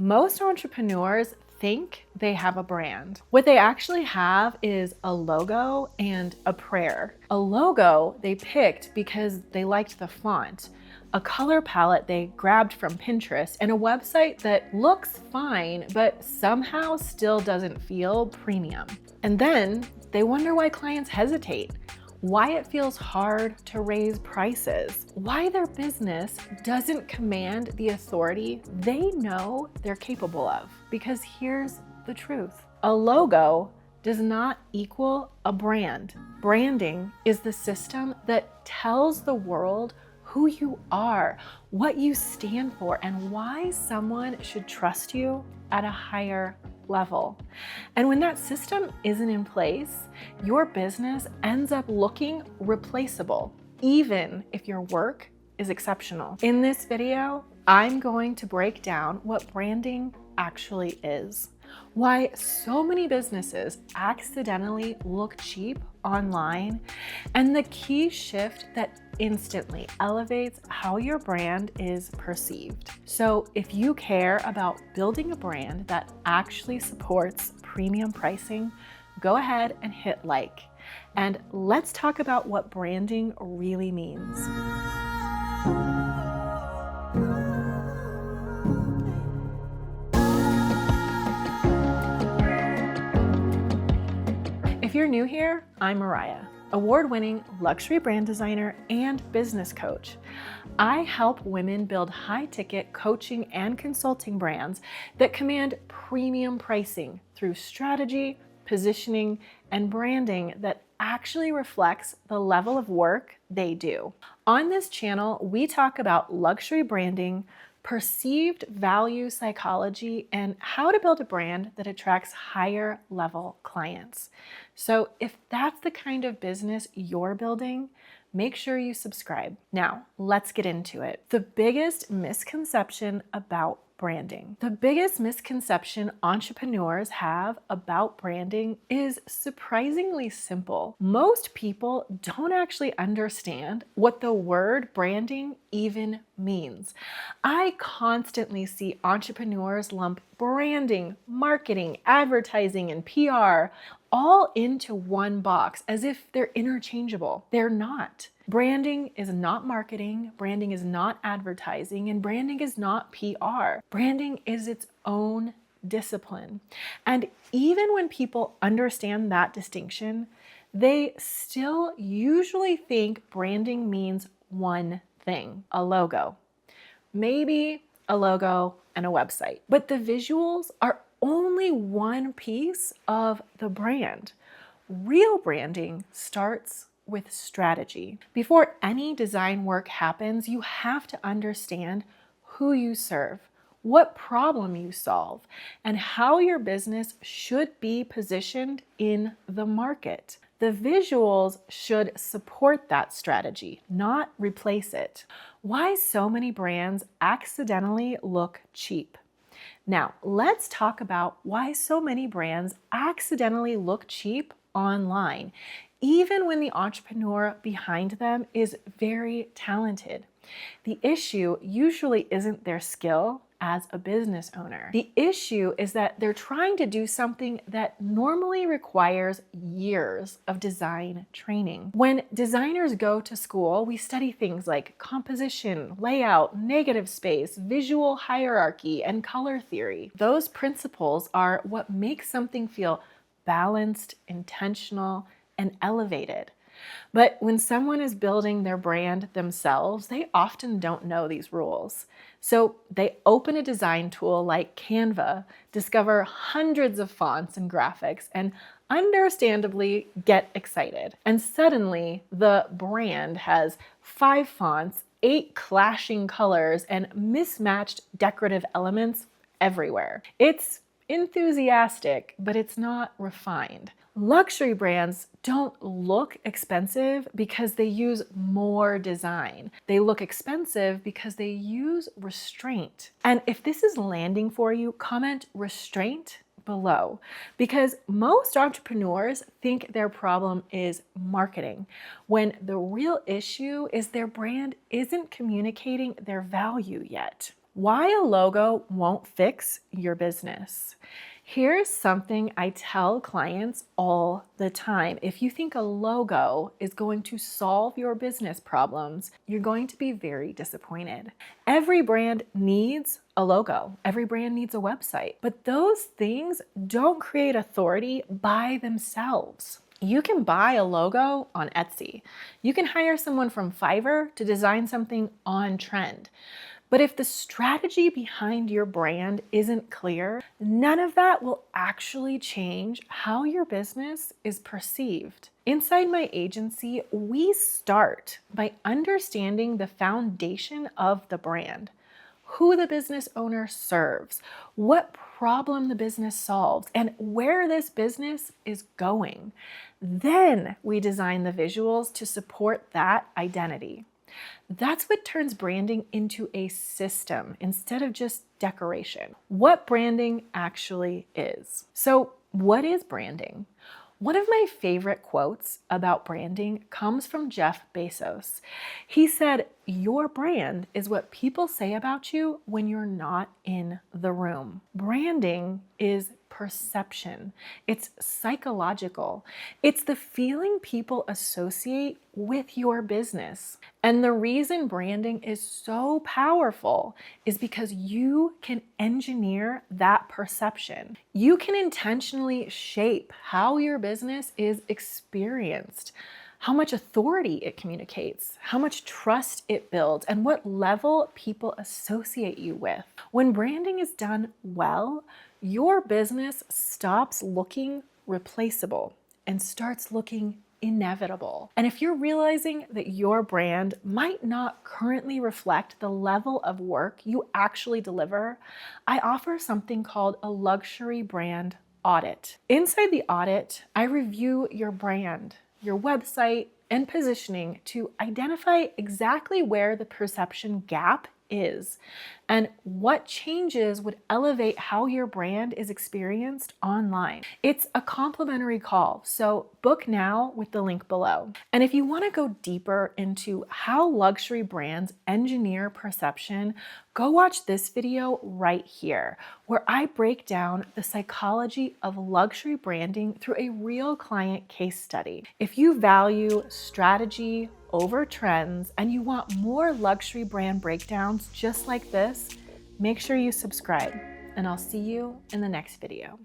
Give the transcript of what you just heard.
Most entrepreneurs think they have a brand. What they actually have is a logo and a prayer. A logo they picked because they liked the font, a color palette they grabbed from Pinterest, and a website that looks fine but somehow still doesn't feel premium. And then they wonder why clients hesitate, why it feels hard to raise prices, why their business doesn't command the authority they know they're capable of. Because here's the truth. A logo does not equal a brand. Branding is the system that tells the world who you are, what you stand for, and why someone should trust you at a higher level. And when that system isn't in place, your business ends up looking replaceable, even if your work is exceptional. In this video, I'm going to break down what branding actually is, why so many businesses accidentally look cheap online, and the key shift that instantly elevates how your brand is perceived. So if you care about building a brand that actually supports premium pricing, go ahead and hit like. And let's talk about what branding really means. If you're new here, I'm Mariah, award-winning luxury brand designer and business coach. I help women build high-ticket coaching and consulting brands that command premium pricing through strategy, positioning, and branding that actually reflects the level of work they do. On this channel, we talk about luxury branding, perceived value psychology, and how to build a brand that attracts higher level clients. So if that's the kind of business you're building, make sure you subscribe. Now, let's get into it. The biggest misconception about branding. The biggest misconception entrepreneurs have about branding is surprisingly simple. Most people don't actually understand what the word branding even means. I constantly see entrepreneurs lump branding, marketing, advertising, and PR all into one box as if they're interchangeable. They're not. Branding is not marketing, branding is not advertising, and branding is not PR. Branding is its own discipline. And even when people understand that distinction, they still usually think branding means one thing: a logo. Maybe a logo and a website. But the visuals are only one piece of the brand. Real branding starts with strategy. Before any design work happens, you have to understand who you serve, what problem you solve, and how your business should be positioned in the market. The visuals should support that strategy, not replace it. Why so many brands accidentally look cheap? Now, let's talk about why so many brands accidentally look cheap online, even when the entrepreneur behind them is very talented. The issue usually isn't their skill as a business owner. The issue is that they're trying to do something that normally requires years of design training. When designers go to school, we study things like composition, layout, negative space, visual hierarchy, and color theory. Those principles are what makes something feel balanced, intentional, and elevated. But when someone is building their brand themselves, they often don't know these rules. So they open a design tool like Canva, discover hundreds of fonts and graphics, and understandably get excited. And suddenly the brand has 5 fonts, 8 clashing colors, and mismatched decorative elements everywhere. It's enthusiastic, but it's not refined. Luxury brands don't look expensive because they use more design. They look expensive because they use restraint. And if this is landing for you, comment restraint below, because most entrepreneurs think their problem is marketing, when the real issue is their brand isn't communicating their value yet. Why a logo won't fix your business. Here's something I tell clients all the time. If you think a logo is going to solve your business problems, you're going to be very disappointed. Every brand needs a logo. Every brand needs a website, but those things don't create authority by themselves. You can buy a logo on Etsy. You can hire someone from Fiverr to design something on trend. But if the strategy behind your brand isn't clear, none of that will actually change how your business is perceived. Inside my agency, we start by understanding the foundation of the brand, who the business owner serves, what problem the business solves, and where this business is going. Then we design the visuals to support that identity. That's what turns branding into a system instead of just decoration. What branding actually is. So, what is branding? One of my favorite quotes about branding comes from Jeff Bezos. He said, "Your brand is what people say about you when you're not in the room." Branding is perception. It's psychological. It's the feeling people associate with your business. And the reason branding is so powerful is because you can engineer that perception. You can intentionally shape how your business is experienced, how much authority it communicates, how much trust it builds, and what level people associate you with. When branding is done well, your business stops looking replaceable and starts looking inevitable. And if you're realizing that your brand might not currently reflect the level of work you actually deliver, I offer something called a luxury brand audit. Inside the audit, I review your brand, your website, and positioning to identify exactly where the perception gap is and what changes would elevate how your brand is experienced online. It's a complimentary call, so book now with the link below. And if you want to go deeper into how luxury brands engineer perception, go watch this video right here, where I break down the psychology of luxury branding through a real client case study. If you value strategy over trends and you want more luxury brand breakdowns just like this, make sure you subscribe, and I'll see you in the next video.